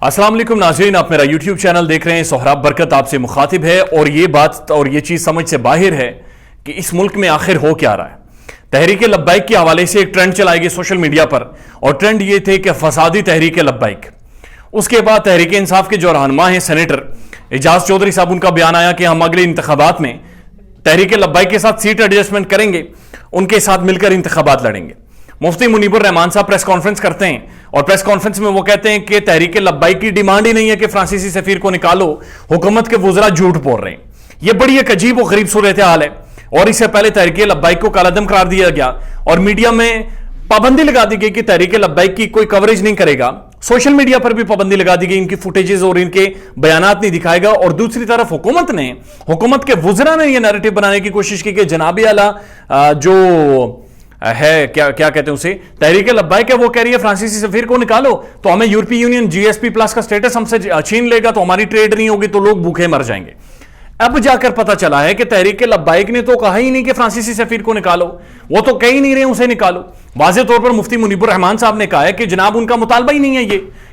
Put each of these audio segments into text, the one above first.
अस्सलाम वालेकुम नाज़रीन, आप मेरा यूट्यूब चैनल देख रहे हैं। सोहराब बरकत आपसे मुखातिब है और ये बात और ये चीज़ समझ से बाहर है कि इस मुल्क में आखिर हो क्या रहा है। तहरीक लब्बाइक के हवाले से एक ट्रेंड चलाई गई सोशल मीडिया पर और ट्रेंड ये थे कि फसादी तहरीक लब्बाइक। उसके बाद तहरीक इंसाफ के जो रहनुमा हैं सेनेटर एजाज चौधरी साहब, उनका बयान आया कि हम अगले इंतखाबात में तहरीक लब्बाइक के साथ सीट एडजस्टमेंट करेंगे, उनके साथ मिलकर इंतखाबात लड़ेंगे। मुफ्ती मुनीबुर रहमान साहब प्रेस कॉन्फ्रेंस करते हैं और प्रेस कॉन्फ्रेंस में वो कहते हैं कि तहरीक लब्बाइक की डिमांड ही नहीं है कि फ्रांसीसी सफीर को निकालो, हुकूमत के वुज़रा झूठ बोल रहे हैं। यह बड़ी एक अजीब और गरीब सूरत हाल है और इससे पहले तहरीक लब्बाइक को कालादम करार दिया गया और मीडिया में पाबंदी लगा दी गई कि तहरीक लब्बाइक की कोई कवरेज नहीं करेगा। सोशल मीडिया पर भी पाबंदी लगा दी गई, इनकी फुटेजेस और इनके बयानात नहीं दिखाएगा। और दूसरी तरफ हुकूमत के वुज़रा ने यह नैरेटिव बनाने की कोशिश की कि जनाब आला जो है क्या कहते हैं उसे, तहरीक लब्बाइक है, वो कह रही है फ्रांसीसी सफीर को निकालो तो हमें यूरोपीय यूनियन जीएसपी प्लस का स्टेटस हमसे छीन लेगा, तो हमारी ट्रेड नहीं होगी, तो लोग भूखे मर जाएंगे। अब जाकर पता चला है कि तहरीक लब्बाइक ने तो कहा ही नहीं कि फ्रांसीसी सफीर को निकालो, वो तो कह ही नहीं रहे उसे निकालो। वाज़ेह तौर पर मुफ्ती मुनीबुर रहमान साहब ने कहा है कि जनाब उनका मुतालबा ही नहीं है,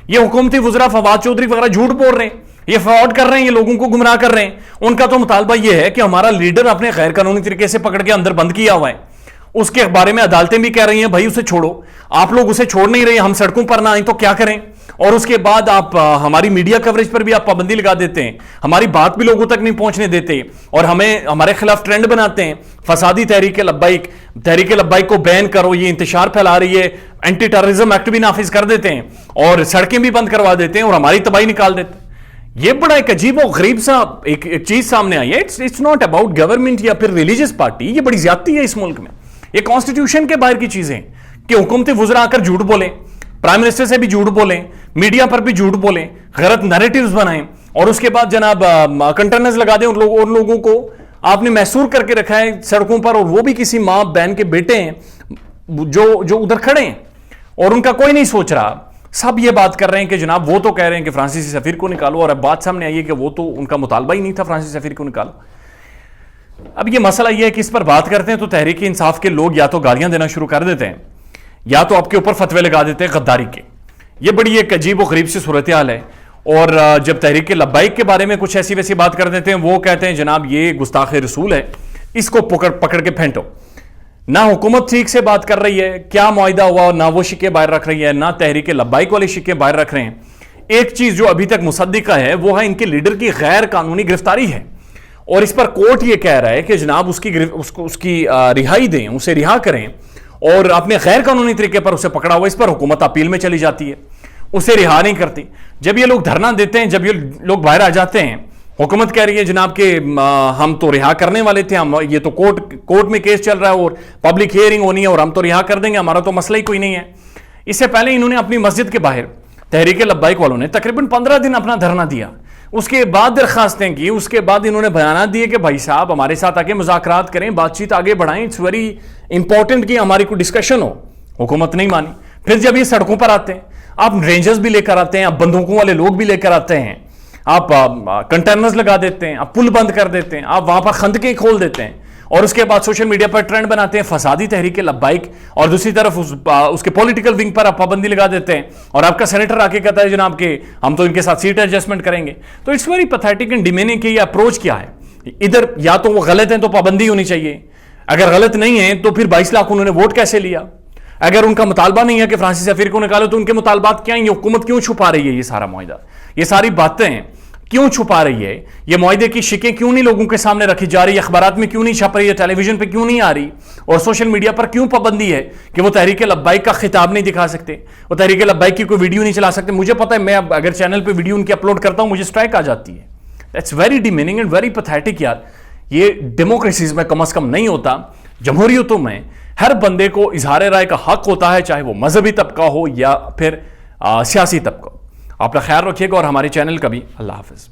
ये हुकूमती वुज़रा फवाद चौधरी वगैरह झूठ बोल रहे हैं, ये फ्रॉड कर रहे हैं, ये लोगों को गुमराह कर रहे हैं। उनका तो मुतालबा यह है कि हमारा लीडर अपने गैर कानूनी तरीके से पकड़ के अंदर बंद किया हुआ है, उसके बारे में अदालतें भी कह रही हैं भाई उसे छोड़ो। आप लोग उसे छोड़ नहीं रहे, हम सड़कों पर ना आए तो क्या करें। और उसके बाद आप हमारी मीडिया कवरेज पर भी आप पाबंदी लगा देते हैं, हमारी बात भी लोगों तक नहीं पहुंचने देते और हमारे खिलाफ ट्रेंड बनाते हैं फसादी तहरीक लब्बाइक को बैन करो, ये इंतशार फैला रही है, एंटी टेररिज्म एक्ट भी नाफिज कर देते हैं और सड़कें भी बंद करवा देते हैं और हमारी तबाही निकाल देते हैं। ये बड़ा एक अजीब और गरीब सा एक चीज सामने आई है। इट्स नॉट अबाउट गवर्नमेंट या फिर रिलीजियस पार्टी, ये बड़ी ज्यादती है इस मुल्क में। ये कॉन्स्टिट्यूशन के बाहर की चीजें कि हुकूमती वुज़रा आकर झूठ बोलें, प्राइम मिनिस्टर से भी झूठ बोलें, मीडिया पर भी झूठ बोलें, गलत नैरेटिव्स बनाएं और उसके बाद जनाब कंटेनर्स लगा दें उन लोगों को आपने मैसूर करके रखा है सड़कों पर, और वो भी किसी मां बहन के बेटे हैं जो उधर खड़े हैं और उनका कोई नहीं सोच रहा। सब ये बात कर रहे हैं कि जनाब वो तो कह रहे हैं कि फ्रांसीसी सफीर को निकालो, और अब बात सामने आई है कि वो तो उनका मुतालबा ही नहीं था फ्रांसीसी सफीर को निकालो। अब ये मसला ये है कि इस पर बात करते हैं तो तहरीक इंसाफ के लोग या तो गालियां देना शुरू कर देते हैं या तो आपके ऊपर फतवे लगा देते हैं गद्दारी के। ये बड़ी एक अजीब और गरीब सी सूरत हाल है। और जब तहरीक लब्बाइक के बारे में कुछ ऐसी वैसी बात कर देते हैं, वो कहते हैं जनाब ये गुस्ताख रसूल है, इसको पकड़ के फेंटो। ना हुकूमत ठीक से बात कर रही है, क्या मुआहिदा हुआ, ना वो शिक्के बाहर रख रही है, ना तहरीक लब्बाइक वाले शिक्के बाहर रख रहे हैं। एक चीज जो अभी तक मुसद्दिका है वो है इनके लीडर की गैर कानूनी गिरफ्तारी है और इस पर कोर्ट ये कह रहा है कि जनाब उसकी रिहाई दें, उसे रिहा करें, और अपने गैर कानूनी तरीके पर उसे पकड़ा हुआ, इस पर हुकूमत अपील में चली जाती है, उसे रिहा नहीं करती। जब ये लोग धरना देते हैं, जब ये लोग बाहर आ जाते हैं, हुकूमत कह रही है जनाब के हम तो रिहा करने वाले थे, हम ये तो कोर्ट में केस चल रहा है और पब्लिक हियरिंग होनी है और हम तो रिहा कर देंगे, हमारा तो मसला ही कोई नहीं है। इससे पहले इन्होंने अपनी मस्जिद के बाहर तहरीक लब्बाइक वालों ने तकरीबन 15 दिन अपना धरना दिया, उसके बाद दरखास्तें की, उसके बाद इन्होंने बयान दिए कि भाई साहब हमारे साथ आके मुज़ाकरात करें, बातचीत आगे बढ़ाएं, इट्स वेरी इंपॉर्टेंट कि हमारी कोई डिस्कशन हो। हुकूमत नहीं मानी। फिर जब ये सड़कों पर आते हैं, आप रेंजर्स भी लेकर आते हैं, आप बंदूकों वाले लोग भी लेकर आते हैं, आप कंटेनर्स लगा देते हैं, आप पुल बंद कर देते हैं, आप वहां पर खंदकें खोल देते हैं और उसके बाद सोशल मीडिया पर ट्रेंड बनाते हैं फसादी तहरीक लब्बाइक, और दूसरी तरफ उसके पॉलिटिकल विंग पर आप पाबंदी लगा देते हैं और आपका सेनेटर आके कहता है जनाब के हम तो इनके साथ सीट एडजस्टमेंट करेंगे। तो इट्स वेरी पैथेटिक एंड डिमेनिंग कि ये अप्रोच क्या है। इधर या तो वो गलत है तो पाबंदी होनी चाहिए, अगर गलत नहीं है तो फिर 22 लाख उन्होंने वोट कैसे लिया। अगर उनका मुतालबा नहीं है कि फ्रांसीसी सफीर को निकालो तो उनके मुतालबात क्या है, हुकूमत क्यों छुपा रही है ये सारा मुआहिदा, ये सारी बातें क्यों छुपा रही है, ये मुआहिदे की शिकें क्यों नहीं लोगों के सामने रखी जा रही है, अखबारात में क्यों नहीं छप रही है, टेलीविजन पे क्यों नहीं आ रही, और सोशल मीडिया पर क्यों पाबंदी है कि वो तहरीक लब्बाइक का खिताब नहीं दिखा सकते, वो तहरीक लब्बाइक की कोई वीडियो नहीं चला सकते। मुझे पता है मैं अगर चैनल पर वीडियो उनकी अपलोड करता हूं मुझे स्ट्राइक आ जाती है। That's very demeaning and very pathetic यार। ये डेमोक्रेसीज में कम अज कम नहीं होता। जमहूरियतों में हर बंदे को इजहार राय का हक होता है, चाहे वो मजहबी तबका हो या फिर सियासी तबका। अपना ख्याल रखिएगा और हमारे चैनल का भी। अल्लाह हाफिज।